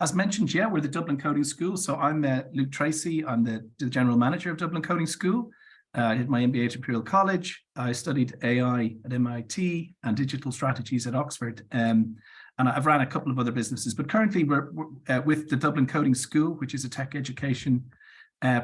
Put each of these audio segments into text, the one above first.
as mentioned, yeah, we're the Dublin Coding School. So I'm Luke Tracy. I'm the general manager of Dublin Coding School. I did my MBA at Imperial College. I studied AI at MIT and digital strategies at Oxford. And I've ran a couple of other businesses, but currently we're with the Dublin Coding School, which is a tech education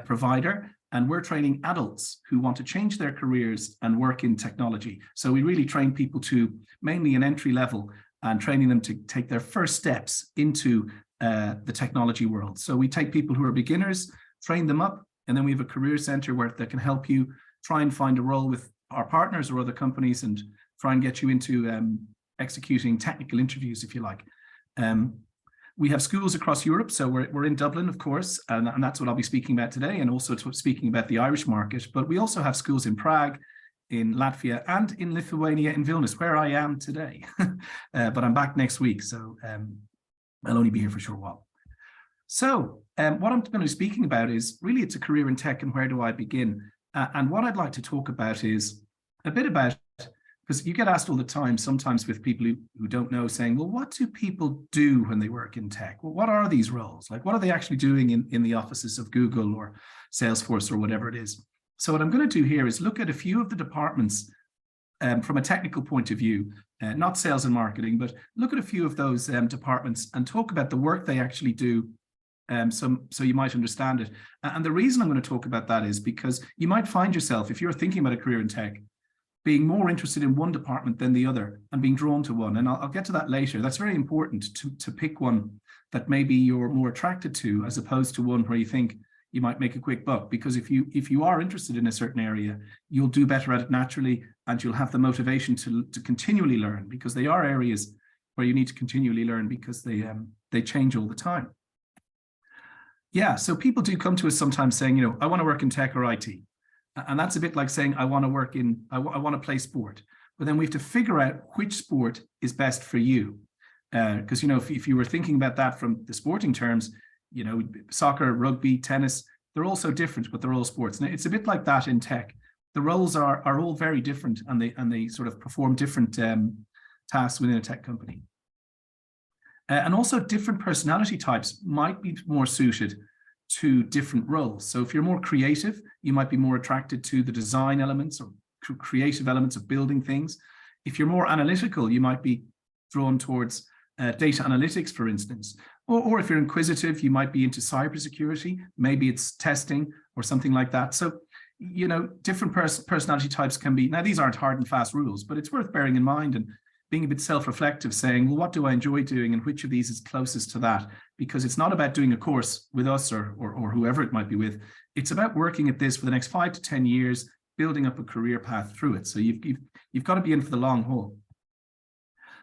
provider. And we're training adults who want to change their careers and work in technology. So we really train people to mainly an entry level and training them to take their first steps into the technology world. So we take people who are beginners, train them up, and then we have a career center where that can help you try and find a role with our partners or other companies and try and get you into executing technical interviews, if you like. We have schools across Europe, so we're in Dublin, of course, and that's what I'll be speaking about today, and also speaking about the Irish market. But we also have schools in Prague, in Latvia, and in Lithuania, in Vilnius, where I am today. But I'm back next week, so I'll only be here for a short while. So what I'm going to be speaking about is really it's a career in tech and where do I begin? And what I'd like to talk about is a bit about, because you get asked all the time, sometimes with people who don't know, saying, well, what do people do when they work in tech? Well, what are these roles? Like, what are they actually doing in the offices of Google or Salesforce or whatever it is? So what I'm going to do here is look at a few of the departments from a technical point of view, not sales and marketing, but look at a few of those departments and talk about the work they actually do. So you might understand it. And the reason I'm going to talk about that is because you might find yourself, if you're thinking about a career in tech, being more interested in one department than the other and being drawn to one. And I'll get to that later. That's very important to pick one that maybe you're more attracted to as opposed to one where you think you might make a quick buck. Because if you are interested in a certain area, you'll do better at it naturally and you'll have the motivation to continually learn, because they are areas where you need to continually learn because they change all the time. Yeah, so people do come to us sometimes saying, I want to work in tech or IT. And that's a bit like saying, I want to play sport. But then we have to figure out which sport is best for you. Because, if you were thinking about that from the sporting terms, soccer, rugby, tennis, they're all so different, but they're all sports. Now, it's a bit like that in tech. The roles are all very different and they sort of perform different tasks within a tech company. And also different personality types might be more suited to different roles. So if you're more creative, you might be more attracted to the design elements or creative elements of building things. If you're more analytical, you might be drawn towards data analytics, for instance. Or if you're inquisitive, you might be into cybersecurity. Maybe it's testing or something like that. So, different personality types can be, now these aren't hard and fast rules, but it's worth bearing in mind and being a bit self-reflective, saying, well, what do I enjoy doing and which of these is closest to that? Because it's not about doing a course with us or whoever it might be with. It's about working at this for the next 5 to 10 years, building up a career path through it. So you've got to be in for the long haul.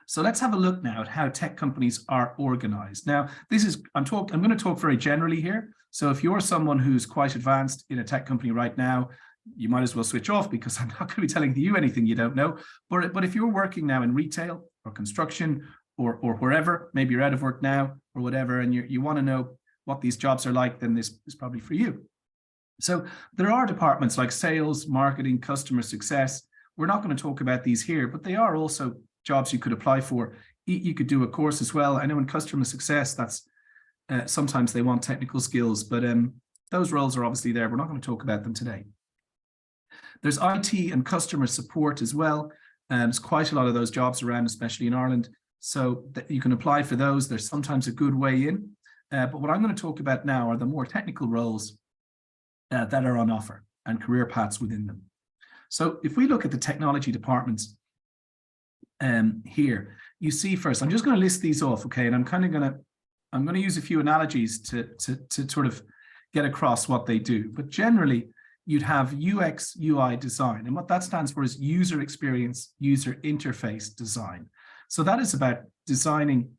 So let's have a look now at how tech companies are organized. Now, I'm going to talk very generally here. So if you're someone who's quite advanced in a tech company right now, you might as well switch off because I'm not going to be telling you anything you don't know. But if you're working now in retail or construction or wherever, maybe you're out of work now or whatever, and you want to know what these jobs are like, then this is probably for you. So there are departments like sales, marketing, customer success. We're not going to talk about these here, but they are also jobs you could apply for. You could do a course as well. I know in customer success, that's sometimes they want technical skills, but those roles are obviously there. We're not going to talk about them today. There's IT and customer support as well. There's quite a lot of those jobs around, especially in Ireland. So that you can apply for those. There's sometimes a good way in. But what I'm going to talk about now are the more technical roles that are on offer and career paths within them. So if we look at the technology departments here, you see first, I'm just going to list these off, okay? And I'm going to use a few analogies to sort of get across what they do. But generally, you'd have UX, UI design. And what that stands for is user experience, user interface design. So that is about designing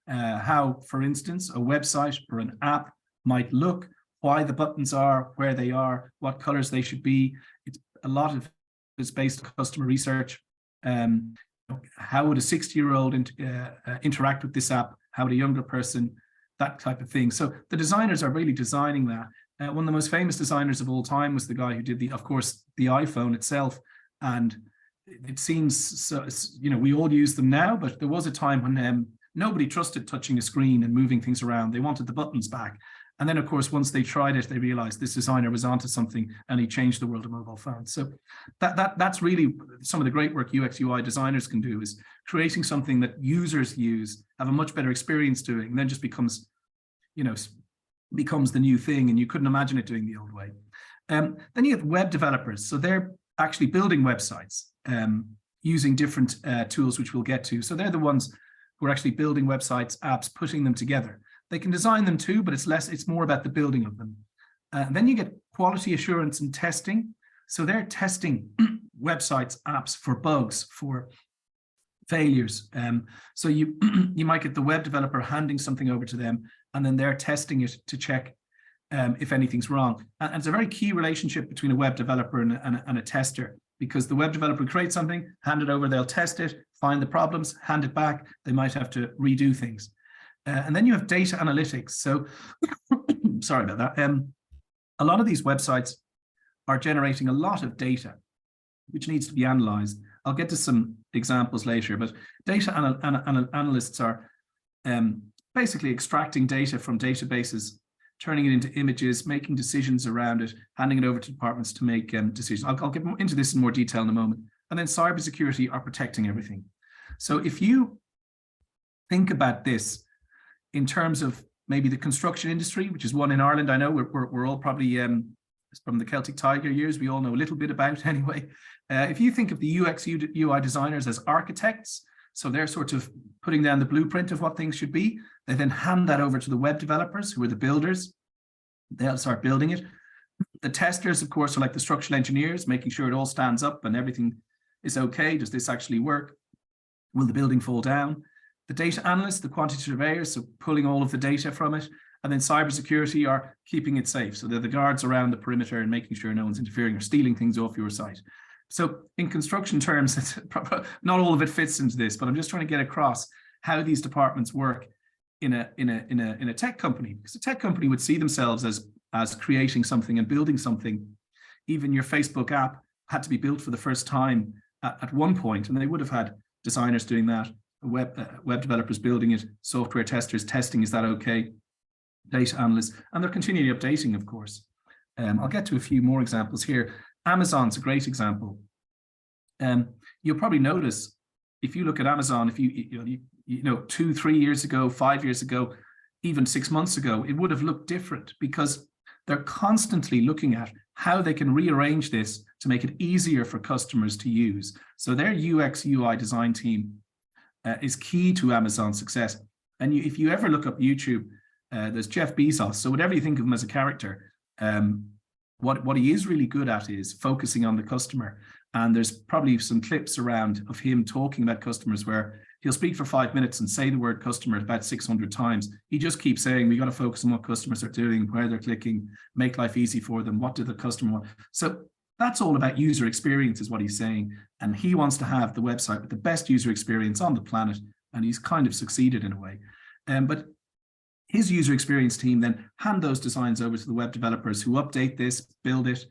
how, for instance, a website or an app might look, why the buttons are, where they are, what colors they should be. A lot of it's based on customer research. How would a 60-year-old interact with this app? How would a younger person? That type of thing. So the designers are really designing that. One of the most famous designers of all time was the guy who did of course, the iPhone itself. And it seems, so, we all use them now, but there was a time when Nobody trusted touching a screen and moving things around. They wanted the buttons back. And then, of course, once they tried it, they realized this designer was onto something, and he changed the world of mobile phones. So that's really some of the great work UX UI designers can do, is creating something that users use, have a much better experience doing, and then just becomes the new thing, and you couldn't imagine it doing the old way. Then you have web developers. So they're actually building websites using different tools, which we'll get to. So they're the ones who are actually building websites, apps, putting them together. They can design them too, but it's more about the building of them. Then you get quality assurance and testing. So they're testing websites, apps for bugs, for failures. So you might get the web developer handing something over to them, and then they're testing it to check if anything's wrong. And it's a very key relationship between a web developer and a tester, because the web developer creates something, hand it over, they'll test it, find the problems, hand it back. They might have to redo things. And then you have data analytics. So, sorry about that. A lot of these websites are generating a lot of data, which needs to be analyzed. I'll get to some examples later, but data analysts are basically extracting data from databases, turning it into images, making decisions around it, handing it over to departments to make decisions. I'll get into this in more detail in a moment. And then cybersecurity are protecting everything. So if you think about this in terms of maybe the construction industry, which is one in Ireland, I know we're all probably from the Celtic Tiger years, we all know a little bit about anyway. If you think of the UX UI designers as architects, so they're sort of putting down the blueprint of what things should be, they then hand that over to the web developers, who are the builders. They'll start building it. The testers, of course, are like the structural engineers, making sure it all stands up and everything is okay. Does this actually work? Will the building fall down? The data analysts, the quantity surveyors, so pulling all of the data from it. And then cybersecurity are keeping it safe. So they're the guards around the perimeter and making sure no one's interfering or stealing things off your site. So in construction terms, it's not all of it fits into this, but I'm just trying to get across how these departments work in a tech company. Because a tech company would see themselves as creating something and building something. Even your Facebook app had to be built for the first time at one point, and they would have had designers doing that, web developers building it, software testers testing, is that okay? Data analysts, and they're continually updating, of course. I'll get to a few more examples here. Amazon's a great example. You'll probably notice, if you look at Amazon, if you know 2-3 years ago, 5 years ago, even 6 months ago, it would have looked different, because they're constantly looking at how they can rearrange this to make it easier for customers to use. So their UX UI design team is key to Amazon's success. And if you ever look up YouTube, there's Jeff Bezos. So whatever you think of him as a character, what he is really good at is focusing on the customer. And there's probably some clips around of him talking about customers where he'll speak for 5 minutes and say the word customer about 600 times. He just keeps saying, we got to focus on what customers are doing, where they're clicking, make life easy for them. What do the customer want? So that's all about user experience, is what he's saying. And he wants to have the website with the best user experience on the planet. And he's kind of succeeded in a way. But his user experience team then hand those designs over to the web developers, who update this, build it,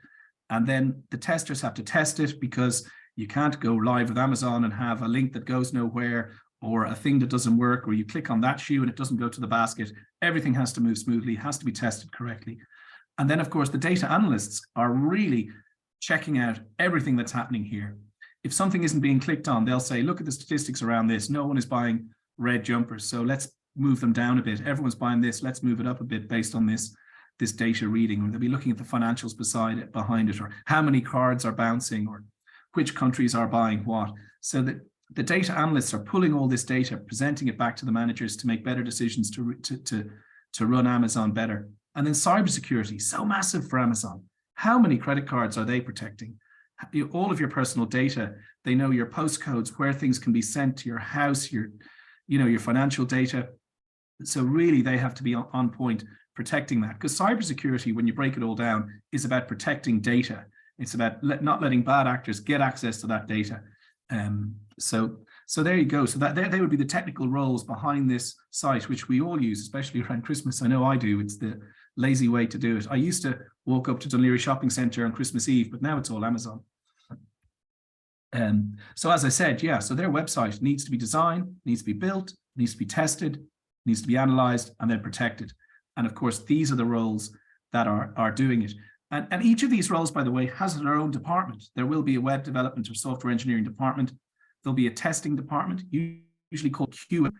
and then the testers have to test it, because you can't go live with Amazon and have a link that goes nowhere, or a thing that doesn't work, or you click on that shoe and it doesn't go to the basket. Everything has to move smoothly, has to be tested correctly. And then, of course, the data analysts are really checking out everything that's happening here. If something isn't being clicked on, they'll say, look at the statistics around this. No one is buying red jumpers, so let's move them down a bit. Everyone's buying this, let's move it up a bit based on this data reading. Or they'll be looking at the financials behind it, or how many cards are bouncing, or which countries are buying what. So that the data analysts are pulling all this data, presenting it back to the managers to make better decisions to run Amazon better. And then cybersecurity, so massive for Amazon. How many credit cards are they protecting? All of your personal data. They know your postcodes, where things can be sent to your house, your financial data. So really, they have to be on point protecting that, because cybersecurity, when you break it all down, is about protecting data. It's about not letting bad actors get access to that data. So there you go. So that they would be the technical roles behind this site, which we all use, especially around Christmas. I know I do. It's the lazy way to do it. I used to walk up to Dún Laoghaire Shopping Centre on Christmas Eve, but now it's all Amazon. So as I said, yeah, so their website needs to be designed, needs to be built, needs to be tested, needs to be analyzed, and then protected. And of course, these are the roles that are doing it. And each of these roles, by the way, has their own department. There will be a web development or software engineering department. There'll be a testing department, usually called QA,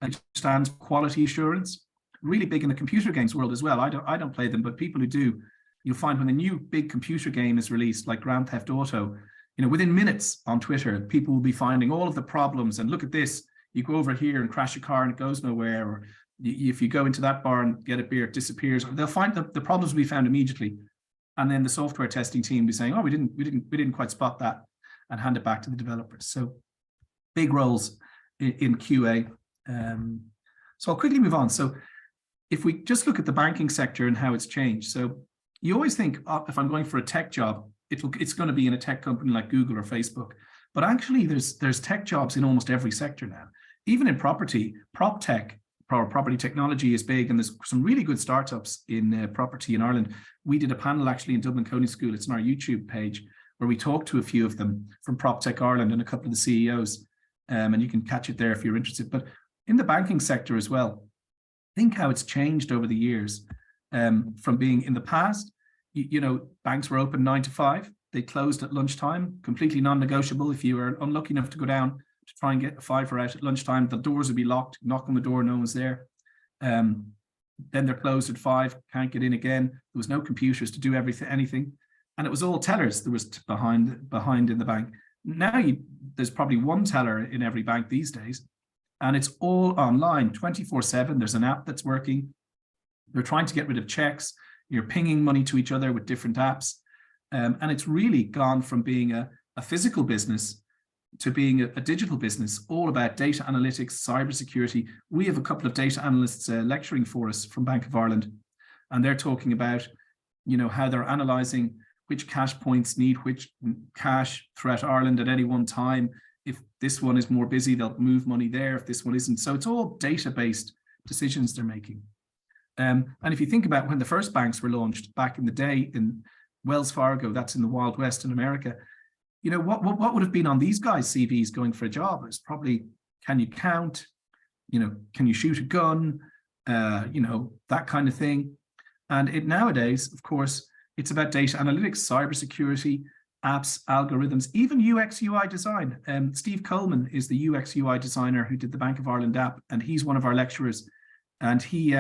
which stands for quality assurance. Really big in the computer games world as well. I don't play them, but people who do, you'll find when a new big computer game is released, like Grand Theft Auto, within minutes on Twitter, people will be finding all of the problems. And look at this, you go over here and crash a car and it goes nowhere. Or if you go into that bar and get a beer, it disappears. They'll find the problems will be found immediately. And then the software testing team will be saying, oh, we didn't quite spot that, and hand it back to the developers. So big roles in QA. So I'll quickly move on. So if we just look at the banking sector and how it's changed. So you always think, oh, if I'm going for a tech job, it's going to be in a tech company like Google or Facebook. But actually, there's tech jobs in almost every sector now. Even in property, prop tech, property technology is big, and there's some really good startups in property in Ireland. We did a panel actually in Dublin Coding School. It's on our YouTube page where we talked to a few of them from Prop Tech Ireland and a couple of the CEOs. And you can catch it there if you're interested. But in the banking sector as well, think how it's changed over the years from being in the past. Banks were open 9 to 5. They closed at lunchtime, completely non-negotiable. If you were unlucky enough to go down to try and get a fiver out at lunchtime, the doors would be locked. Knock on the door, no one's there. Then they're closed at 5, can't get in again. There was no computers to do anything. And it was all tellers there was behind in the bank. Now there's probably one teller in every bank these days, and it's all online 24/7. There's an app that's working. They're trying to get rid of checks. You're pinging money to each other with different apps. And it's really gone from being a physical business to being a digital business, all about data analytics, cybersecurity. We have a couple of data analysts lecturing for us from Bank of Ireland, and they're talking about, how they're analyzing which cash points need which cash throughout Ireland at any one time. If this one is more busy, they'll move money there. If this one isn't. So it's all data-based decisions they're making. And if you think about when the first banks were launched back in the day in Wells Fargo, that's in the Wild West in America, what would have been on these guys' CVs going for a job? It's probably, can you count? Can you shoot a gun? That kind of thing. And nowadays, of course, it's about data analytics, cybersecurity, apps, algorithms, even UX UI design. Steve Coleman is the UX UI designer who did the Bank of Ireland app, and he's one of our lecturers. And he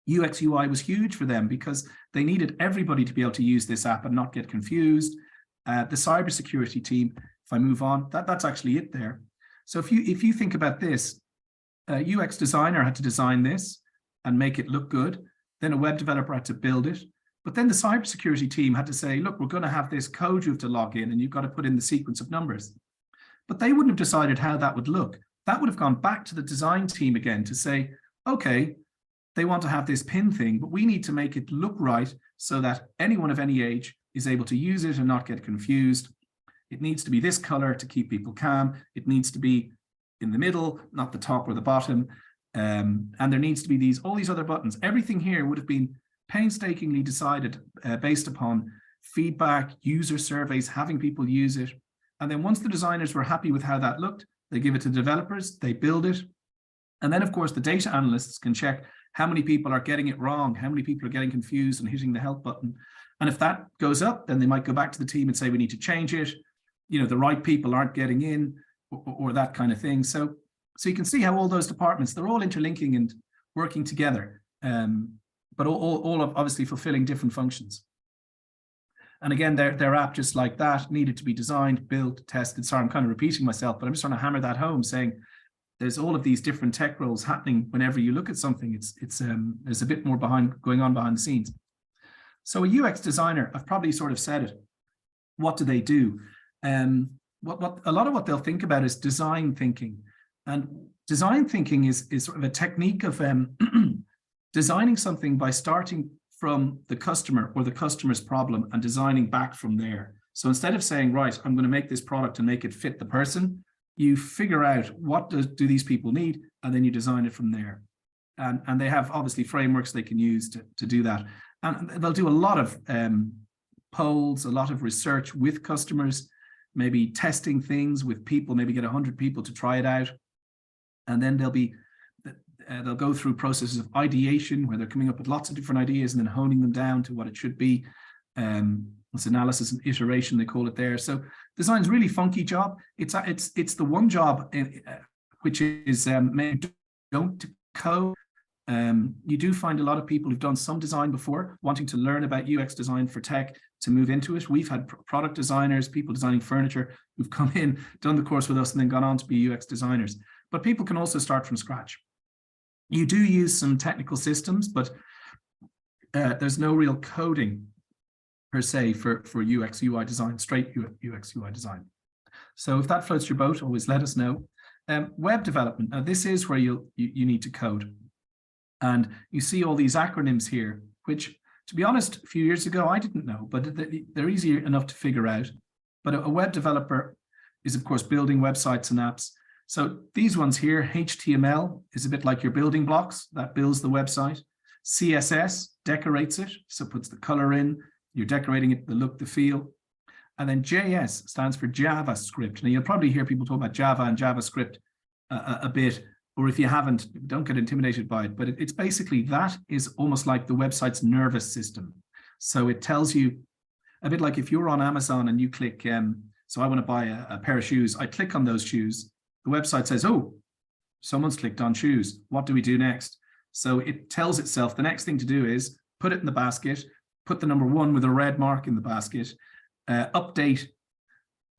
UX UI was huge for them because they needed everybody to be able to use this app and not get confused. The cybersecurity team, if I move on, that's actually it there. So if you think about this, a UX designer had to design this and make it look good. Then a web developer had to build it. But then the cybersecurity team had to say, look, we're going to have this code you have to log in and you've got to put in the sequence of numbers. But they wouldn't have decided how that would look. That would have gone back to the design team again to say, okay, they want to have this pin thing, but we need to make it look right so that anyone of any age is able to use it and not get confused. It needs to be this color to keep people calm. It needs to be in the middle, not the top or the bottom. And there needs to be all these other buttons. Everything here would have been painstakingly decided based upon feedback, user surveys, having people use it. And then once the designers were happy with how that looked, they give it to developers, they build it. And then, of course, the data analysts can check how many people are getting it wrong, how many people are getting confused and hitting the help button. And if that goes up, then they might go back to the team and say, we need to change it. The right people aren't getting in or that kind of thing. So you can see how all those departments, they're all interlinking and working together, but all of obviously fulfilling different functions. And again, their app, just like that, needed to be designed, built, tested. Sorry, I'm kind of repeating myself, but I'm just trying to hammer that home, saying there's all of these different tech roles happening whenever you look at something. There's a bit more going on behind the scenes. So a UX designer, I've probably sort of said it. What do they do? What a lot of what they'll think about is design thinking. And design thinking is sort of a technique of designing something by starting from the customer or the customer's problem and designing back from there. So instead of saying, right, I'm going to make this product and make it fit the person, you figure out what do these people need, and then you design it from there. And they have obviously frameworks they can use to do that. And they'll do a lot of polls, a lot of research with customers, maybe testing things with people, maybe get 100 people to try it out. And then they'll go through processes of ideation where they're coming up with lots of different ideas and then honing them down to what it should be. It's analysis and iteration, they call it there. So design's really funky job. It's the one job which is maybe don't code. You do find a lot of people who've done some design before, wanting to learn about UX design for tech to move into it. We've had product designers, people designing furniture who've come in, done the course with us, and then gone on to be UX designers. But people can also start from scratch. You do use some technical systems, but there's no real coding per se for UX UI design, straight UX UI design. So if that floats your boat, always let us know. Web development. Now this is where you need to code. And you see all these acronyms here, which, to be honest, a few years ago, I didn't know, but they're easy enough to figure out. But a web developer is, of course, building websites and apps. So these ones here, HTML is a bit like your building blocks that builds the website. CSS decorates it, so puts the color in. You're decorating it, the look, the feel. And then JS stands for JavaScript. Now, you'll probably hear people talk about Java and JavaScript a bit, or if you haven't, don't get intimidated by it. But it's basically, that is almost like the website's nervous system. So it tells you, a bit like if you're on Amazon and you click, so I want to buy a pair of shoes, I click on those shoes. The website says, oh, someone's clicked on shoes. What do we do next? So it tells itself the next thing to do is put it in the basket, put the number 1 with a red mark in the basket, update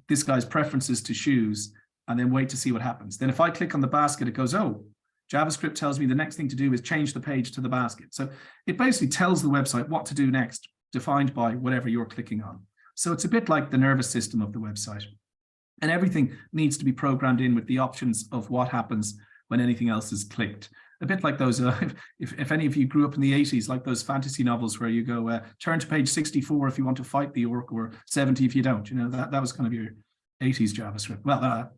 this guy's preferences to shoes, and then wait to see what happens. Then if I click on the basket, it goes, oh, JavaScript tells me the next thing to do is change the page to the basket. So it basically tells the website what to do next, defined by whatever you're clicking on. So it's a bit like the nervous system of the website. And everything needs to be programmed in with the options of what happens when anything else is clicked. A bit like those, if any of you grew up in the 80s, like those fantasy novels where you go, turn to page 64 if you want to fight the orc, or 70 if you don't. You know, that was kind of your 80s JavaScript. Well,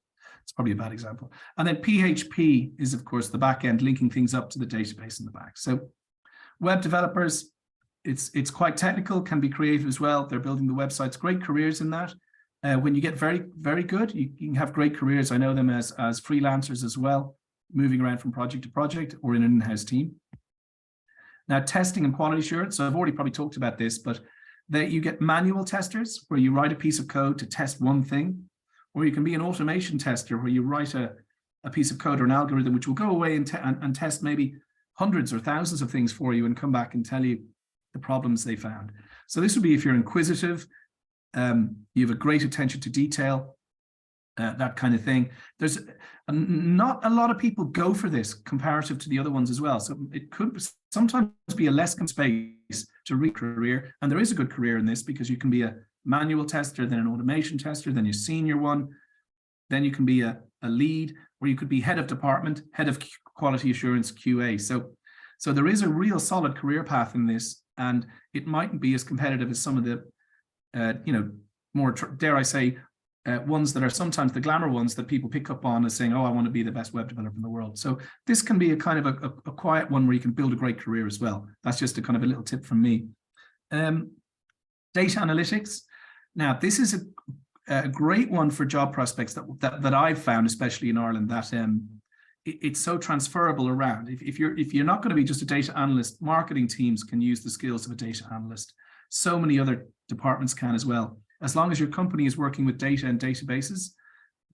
it's probably a bad example. And then PHP is, of course, the back end, linking things up to the database in the back. So web developers, it's quite technical, can be creative as well. They're building the websites, great careers in that. When you get very, very good, you can have great careers. I know them as freelancers as well, moving around from project to project or in an in-house team. Now, testing and quality assurance. So I've already probably talked about this, but you get manual testers where you write a piece of code to test one thing, or you can be an automation tester where you write a piece of code or an algorithm which will go away and test maybe hundreds or thousands of things for you and come back and tell you the problems they found. So this would be if you're inquisitive, you have a great attention to detail, that kind of thing. There's not a lot of people go for this comparative to the other ones as well. So it could sometimes be a less space to reach career. And there is a good career in this because you can be a manual tester, then an automation tester, then your senior one. Then you can be a lead, or you could be head of department, head of quality assurance, QA. So there is a real solid career path in this, and it mightn't be as competitive as some of the, more, dare I say, ones that are sometimes the glamour ones that people pick up on as saying, oh, I want to be the best web developer in the world. So this can be a kind of a quiet one where you can build a great career as well. That's just a kind of a little tip from me. Data analytics. Now, this is a great one for job prospects that I've found, especially in Ireland, that it's so transferable around. If you're not going to be just a data analyst, marketing teams can use the skills of a data analyst. So many other departments can as well. As long as your company is working with data and databases,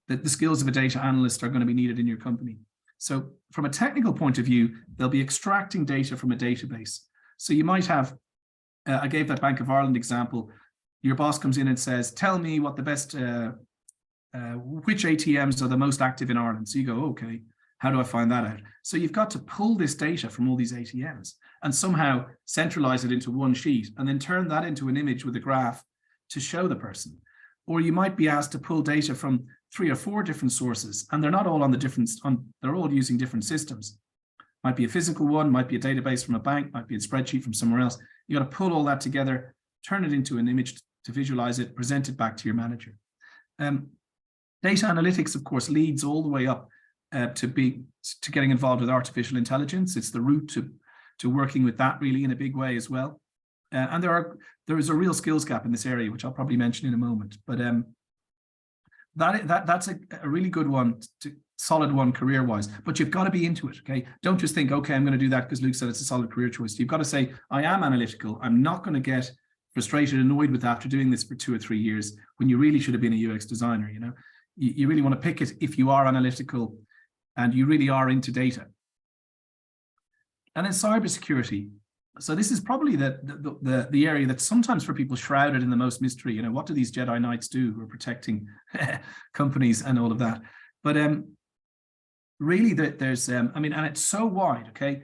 the skills of a data analyst are going to be needed in your company. So from a technical point of view, they'll be extracting data from a database. So you might have, I gave that Bank of Ireland example. Your boss comes in and says, tell me what the best, which ATMs are the most active in Ireland. So you go, okay, how do I find that out? So you've got to pull this data from all these ATMs and somehow centralize it into one sheet and then turn that into an image with a graph to show the person. Or you might be asked to pull data from 3 or 4 different sources, and they're not all they're all using different systems. Might be a physical one, might be a database from a bank, might be a spreadsheet from somewhere else. You got to pull all that together, turn it into an image to visualize it, present it back to your manager. Data analytics, of course, leads all the way up to getting involved with artificial intelligence. It's the route to working with that really in a big way as well. And there is a real skills gap in this area, which I'll probably mention in a moment. But that's a really good one. solid one career-wise, but you've got to be into it, okay? Don't just think, okay, I'm going to do that because Luke said it's a solid career choice. You've got to say, I am analytical. I'm not going to get frustrated, annoyed with after doing this for 2 or 3 years when you really should have been a UX designer, you know? You really want to pick it if you are analytical and you really are into data. And then cybersecurity. So this is probably the area that's sometimes for people shrouded in the most mystery. You know, what do these Jedi Knights do who are protecting companies and all of that? But really, there's, I mean, and it's so wide, okay?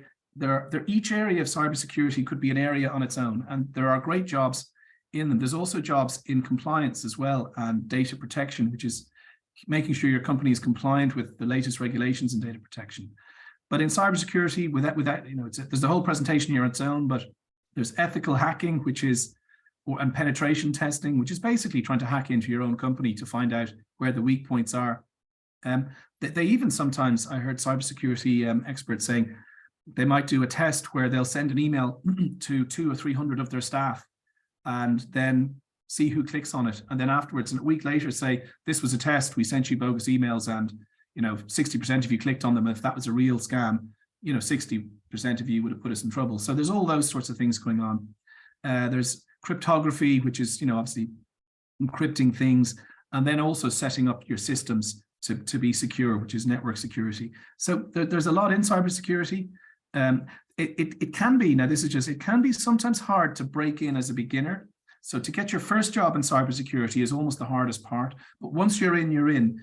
Each area of cybersecurity could be an area on its own, and there are great jobs in them. There's also jobs in compliance as well, and data protection, which is making sure your company is compliant with the latest regulations in data protection. But in cybersecurity, with that, you know, there's the whole presentation here on its own, but there's ethical hacking, which is, and penetration testing, which is basically trying to hack into your own company to find out where the weak points are. They even sometimes, I heard cybersecurity experts saying, they might do a test where they'll send an email to 200 or 300 of their staff and then see who clicks on it. And then afterwards, and a week later, say, this was a test, we sent you bogus emails and, you know, 60% of you clicked on them. If that was a real scam, you know, 60% of you would have put us in trouble. So there's all those sorts of things going on. There's cryptography, which is, you know, obviously encrypting things, and then also setting up your systems to be secure, which is network security. So there's a lot in cybersecurity. It can be, now this is just, it can be sometimes hard to break in as a beginner. So to get your first job in cybersecurity is almost the hardest part. But once you're in,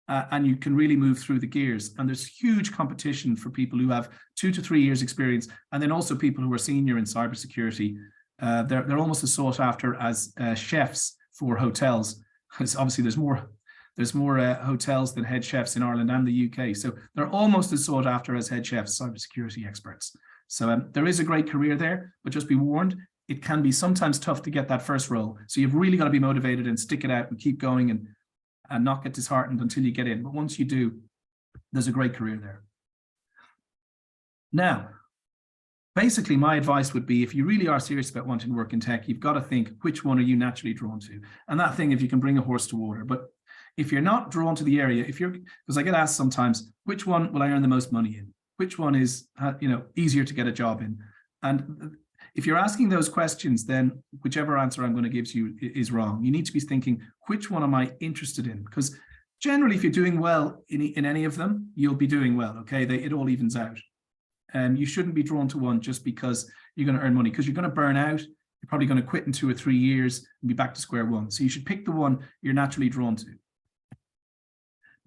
and you can really move through the gears. And there's huge competition for people who have 2 to 3 years experience, and then also people who are senior in cybersecurity. They're almost as sought after as chefs for hotels, because obviously there's more hotels than head chefs in Ireland and the UK. So they're almost as sought after as head chefs, cybersecurity experts. So there is a great career there, but just be warned, it can be sometimes tough to get that first role. So you've really got to be motivated and stick it out and keep going and not get disheartened until you get in. But once you do, there's a great career there. Now, basically, my advice would be, if you really are serious about wanting to work in tech, you've got to think, which one are you naturally drawn to? And that thing, if you can bring a horse to water. But if you're not drawn to the area, because I get asked sometimes, which one will I earn the most money in? Which one is, you know, easier to get a job in? And if you're asking those questions, then whichever answer I'm going to give to you is wrong. You need to be thinking, which one am I interested in? Because generally, if you're doing well in any of them, you'll be doing well, okay? It all evens out. You shouldn't be drawn to one just because you're going to earn money, because you're going to burn out. You're probably going to quit in 2 or 3 years and be back to square one. So you should pick the one you're naturally drawn to.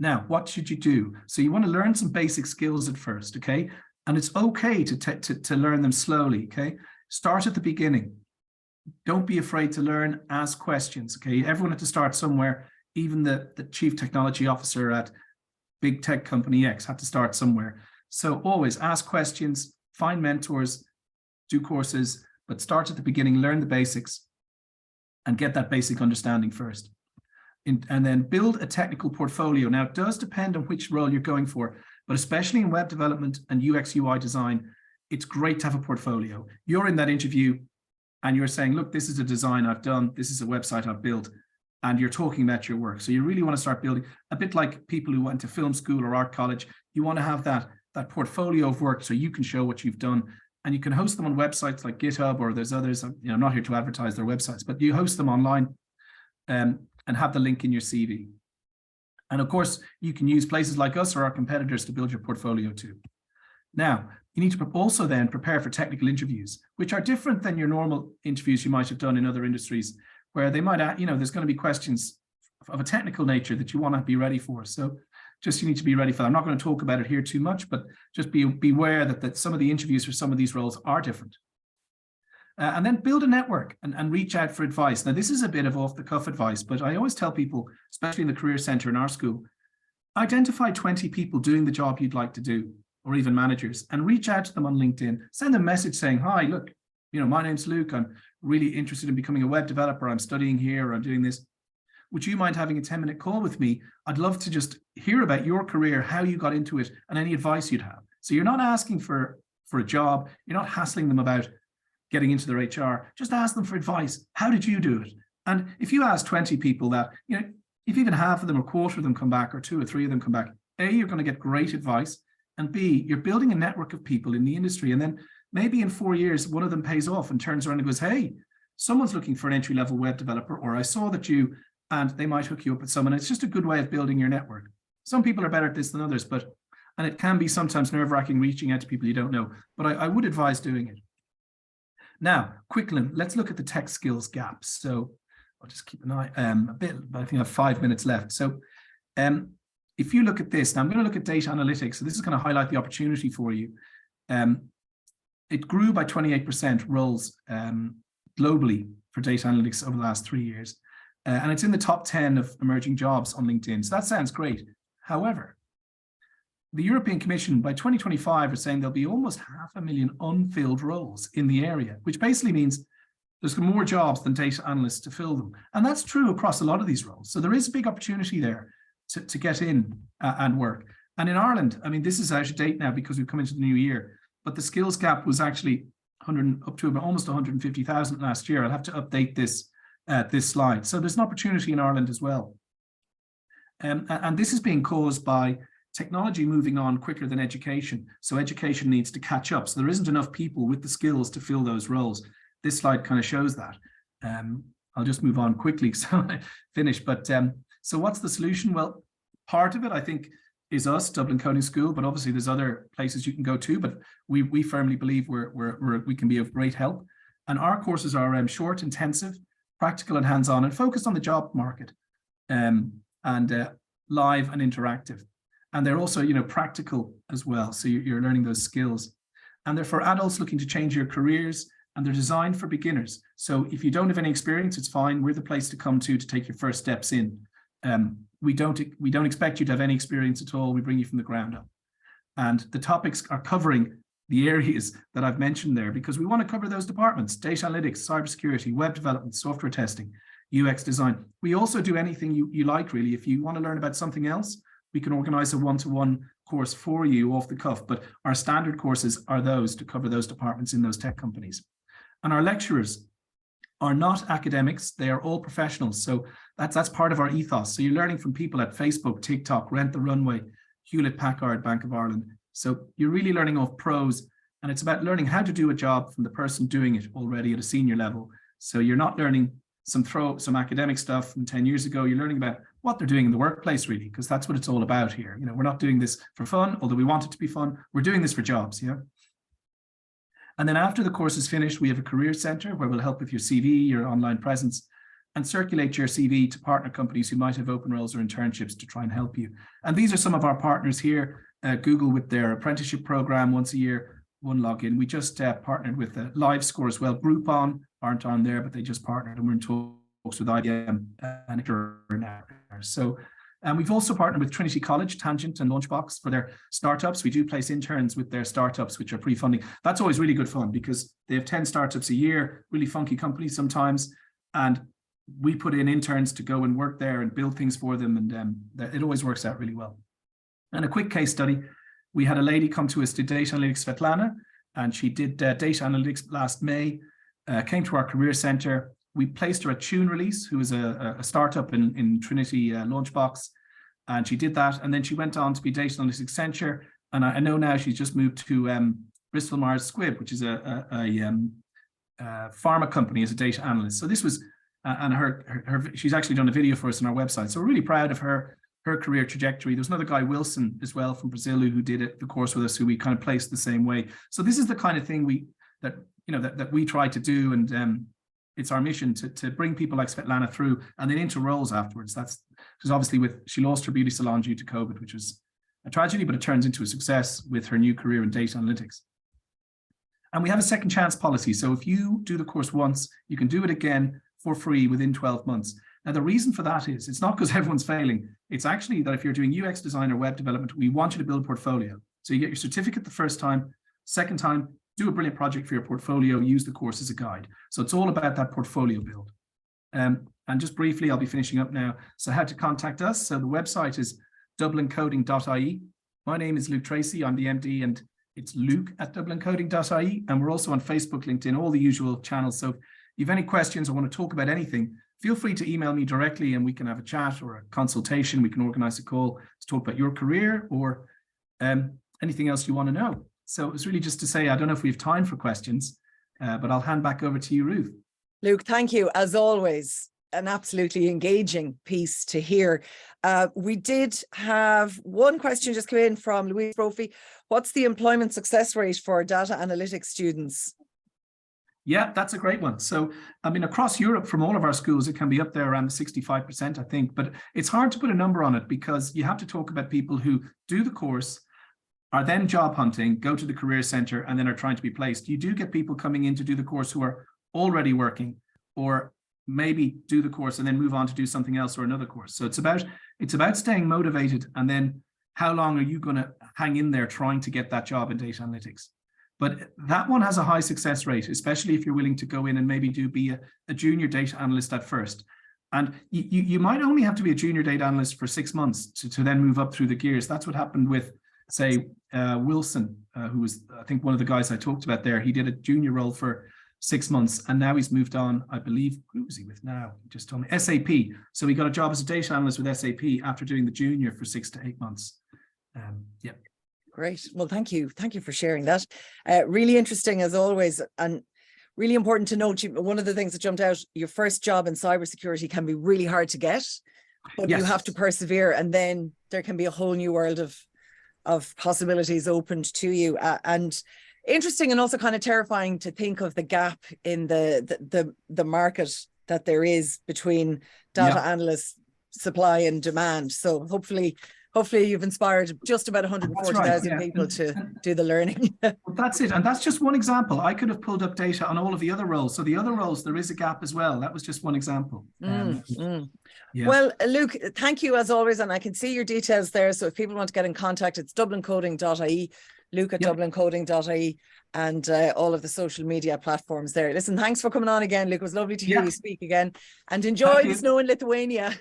Now, what should you do? So you want to learn some basic skills at first, okay? And it's okay to learn them slowly, okay? Start at the beginning. Don't be afraid to learn, ask questions, okay? Everyone had to start somewhere. Even the chief technology officer at big tech company X had to start somewhere. So always ask questions, find mentors, do courses, but start at the beginning, learn the basics, and get that basic understanding first. And then build a technical portfolio. Now, it does depend on which role you're going for, but especially in web development and UX UI design, it's great to have a portfolio. You're in that interview and you're saying, look, this is a design I've done, this is a website I've built, and you're talking about your work. So you really want to start building, a bit like people who went to film school or art college. You want to have that portfolio of work so you can show what you've done, and you can host them on websites like GitHub, or there's others. You know, I'm not here to advertise their websites, but you host them online and have the link in your CV. And of course, you can use places like us or our competitors to build your portfolio too. Now, you need to also then prepare for technical interviews, which are different than your normal interviews you might have done in other industries, where they might, you know, there's going to be questions of a technical nature that you want to be ready for. So just you need to be ready for that. I'm not going to talk about it here too much, but just be aware that some of the interviews for some of these roles are different. And then build a network and reach out for advice. Now, this is a bit of off-the-cuff advice, but I always tell people, especially in the Career Centre in our school, identify 20 people doing the job you'd like to do, or even managers, and reach out to them on LinkedIn. Send them a message saying, hi, look, you know, my name's Luke. I'm really interested in becoming a web developer. I'm studying here, or I'm doing this. Would you mind having a 10-minute call with me? I'd love to just hear about your career, how you got into it, and any advice you'd have. So you're not asking for a job. You're not hassling them about getting into their HR. Just ask them for advice. How did you do it? And if you ask 20 people that, you know, if even half of them or a quarter of them come back, or 2 or 3 of them come back, A, you're going to get great advice, and B, you're building a network of people in the industry. And then maybe in 4 years, one of them pays off and turns around and goes, hey, someone's looking for an entry-level web developer, or I saw that you, and they might hook you up with someone. It's just a good way of building your network. Some people are better at this than others, and it can be sometimes nerve-wracking reaching out to people you don't know, but I would advise doing it. Now, quickly, let's look at the tech skills gaps. So I'll just keep an eye a bit, but I think I have 5 minutes left. So if you look at this, now I'm going to look at data analytics. So this is going to highlight the opportunity for you. It grew by 28% roles globally for data analytics over the last 3 years. And it's in the top 10 of emerging jobs on LinkedIn. So that sounds great. However, the European Commission by 2025 are saying there'll be almost 500,000 unfilled roles in the area, which basically means there's more jobs than data analysts to fill them. And that's true across a lot of these roles. So there is a big opportunity there to get in and work. And in Ireland, I mean, this is out of date now because we've come into the new year, but the skills gap was actually up to about almost 150,000 last year. I'll have to update this slide. So there's an opportunity in Ireland as well. And this is being caused by technology moving on quicker than education. So education needs to catch up. So there isn't enough people with the skills to fill those roles. This slide kind of shows that. I'll just move on quickly so I finish. But so what's the solution? Well, part of it, I think, is us, Dublin Coding School, but obviously there's other places you can go to, but we firmly believe we can be of great help. And our courses are short, intensive, practical and hands-on, and focused on the job market, and live and interactive. And they're also, practical as well. So you're learning those skills. And they're for adults looking to change your careers, and they're designed for beginners. So if you don't have any experience, it's fine. We're the place to come to take your first steps in. We don't expect you to have any experience at all. We bring you from the ground up. And the topics are covering the areas that I've mentioned there, because we want to cover those departments: data analytics, cybersecurity, web development, software testing, UX design. We also do anything you like, really. If you want to learn about something else, we can organize a one-to-one course for you off the cuff, but our standard courses are those to cover those departments in those tech companies. And our lecturers are not academics, they are all professionals. So that's part of our ethos. So you're learning from people at Facebook, TikTok, Rent the Runway, Hewlett-Packard, Bank of Ireland. So you're really learning off pros, and it's about learning how to do a job from the person doing it already at a senior level. So you're not learning some academic stuff from 10 years ago. You're learning about what they're doing in the workplace, really, because that's what it's all about here. We're not doing this for fun, although we want it to be fun. We're doing this for jobs, And then after the course is finished, we have a career center where we'll help with your CV, your online presence, and circulate your CV to partner companies who might have open roles or internships to try and help you. And these are some of our partners here. Google with their apprenticeship program, once a year, one login. We just partnered with LiveScore as well. Groupon aren't on there, but they just partnered, and we're in talks with IBM and now. So we've also partnered with Trinity College, Tangent and Launchbox for their startups. We do place interns with their startups, which are pre-funding. That's always really good fun because they have 10 startups a year, really funky companies sometimes. And we put in interns to go and work there and build things for them. And it always works out really well. And a quick case study, we had a lady come to us to Data Analytics, Svetlana, and she did data analytics last May, came to our career center. We placed her at Tune Release, who is a startup in Trinity Launchbox, and she did that. And then she went on to be Data Analytics Accenture. And I know now she's just moved to Bristol Myers Squibb, which is a pharma company, as a data analyst. So this was, and she's actually done a video for us on our website. So we're really proud of her career trajectory. There's another guy, Wilson, as well from Brazil, who did the course with us, who we kind of placed the same way. So this is the kind of thing that we try to do, and it's our mission to bring people like Svetlana through and then into roles afterwards. That's because obviously she lost her beauty salon due to COVID, which was a tragedy, but it turns into a success with her new career in data analytics. And we have a second chance policy. So if you do the course once, you can do it again for free within 12 months. Now, the reason for that is it's not because everyone's failing. It's actually that if you're doing UX design or web development, we want you to build a portfolio. So you get your certificate the first time, second time, do a brilliant project for your portfolio, use the course as a guide. So it's all about that portfolio build. And just briefly, I'll be finishing up now. So how to contact us. So the website is dublincoding.ie. My name is Luke Tracy. I'm the MD, and it's luke@dublincoding.ie. And we're also on Facebook, LinkedIn, all the usual channels. So if you have any questions or want to talk about anything, feel free to email me directly and we can have a chat or a consultation. We can organize a call to talk about your career or anything else you want to know. So it was really just to say, I don't know if we have time for questions, but I'll hand back over to you, Ruth. Luke, thank you. As always, an absolutely engaging piece to hear. We did have one question just come in from Louise Brophy. What's the employment success rate for data analytics students? Yeah, that's a great one. So, I mean, across Europe, from all of our schools, it can be up there around the 65%, I think, but it's hard to put a number on it because you have to talk about people who do the course, are then job hunting, go to the career center, and then are trying to be placed. You do get people coming in to do the course who are already working, or maybe do the course and then move on to do something else or another course. So it's about staying motivated, and then how long are you going to hang in there trying to get that job in data analytics? But that one has a high success rate, especially if you're willing to go in and maybe be a junior data analyst at first. And you might only have to be a junior data analyst for 6 months to then move up through the gears. That's what happened with, say, Wilson, who was, I think, one of the guys I talked about there. He did a junior role for 6 months, and now he's moved on, I believe. Who was he with now? He just told me SAP. So he got a job as a data analyst with SAP after doing the junior for 6 to 8 months. Yeah. Great. Well, thank you. Thank you for sharing that. Really interesting as always, and really important to note. One of the things that jumped out, your first job in cybersecurity can be really hard to get, but yes, you have to persevere, and then there can be a whole new world of possibilities opened to you. And interesting, and also kind of terrifying to think of the gap in the market that there is between data analysts, supply and demand. So hopefully you've inspired just about 140,000 people to do the learning. Well, that's it. And that's just one example. I could have pulled up data on all of the other roles. So the other roles, there is a gap as well. That was just one example. Yeah. Well, Luke, thank you as always. And I can see your details there. So if people want to get in contact, it's dublincoding.ie, Luke at dublincoding.ie, and all of the social media platforms there. Listen, thanks for coming on again, Luke. It was lovely to hear you speak again, and enjoy the snow in Lithuania.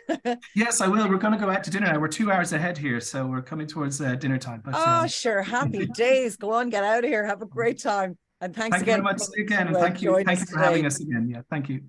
Yes, I will. We're going to go out to dinner now. We're 2 hours ahead here, so we're coming towards dinner time. But, sure. Happy days. Go on, get out of here. Have a great time. And thanks again. Thank you very much again. And thank you for having us again. Yeah, thank you.